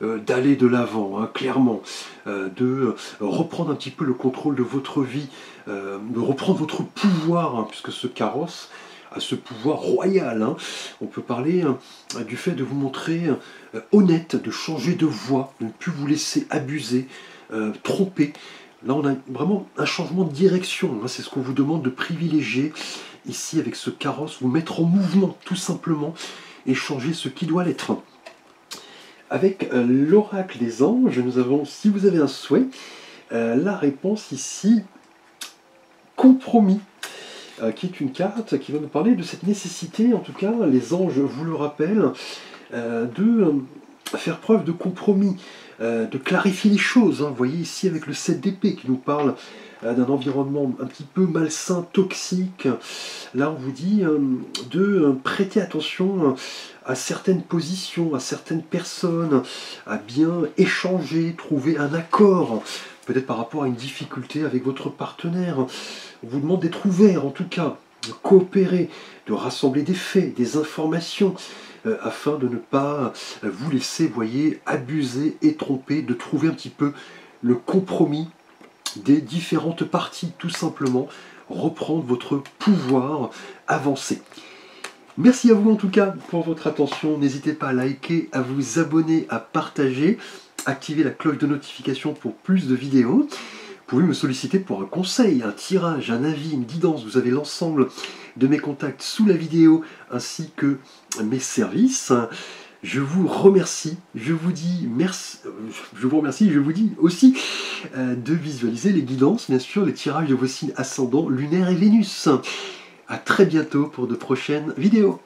[SPEAKER 1] d'aller de l'avant, hein, clairement, de reprendre un petit peu le contrôle de votre vie, de reprendre votre pouvoir, hein, puisque ce carrosse a ce pouvoir royal. Hein. On peut parler du fait de vous montrer honnête, de changer de voie, de ne plus vous laisser abuser, tromper. Là, on a vraiment un changement de direction. Hein. C'est ce qu'on vous demande de privilégier ici avec ce carrosse, vous mettre en mouvement, tout simplement, et changer ce qui doit l'être. Avec l'oracle des anges, nous avons, si vous avez un souhait, la réponse ici, compromis, qui est une carte qui va nous parler de cette nécessité, en tout cas, les anges vous le rappellent, de faire preuve de compromis, de clarifier les choses. Hein. Vous voyez ici avec le 7 d'épée qui nous parle d'un environnement un petit peu malsain, toxique. Là, on vous dit de prêter attention à certaines positions, à certaines personnes, à bien échanger, trouver un accord, peut-être par rapport à une difficulté avec votre partenaire. On vous demande d'être ouvert, en tout cas, de coopérer, de rassembler des faits, des informations, afin de ne pas vous laisser, voyez, abuser et tromper, de trouver un petit peu le compromis des différentes parties, tout simplement, reprendre votre pouvoir, avancer. Merci à vous en tout cas pour votre attention, n'hésitez pas à liker, à vous abonner, à partager, activer la cloche de notification pour plus de vidéos. Vous pouvez me solliciter pour un conseil, un tirage, un avis, une guidance, vous avez l'ensemble de mes contacts sous la vidéo ainsi que mes services. Je vous remercie, je vous dis merci, je vous remercie, je vous dis aussi de visualiser les guidances, bien sûr, les tirages de vos signes ascendants, lunaire et Vénus. À très bientôt pour de prochaines vidéos.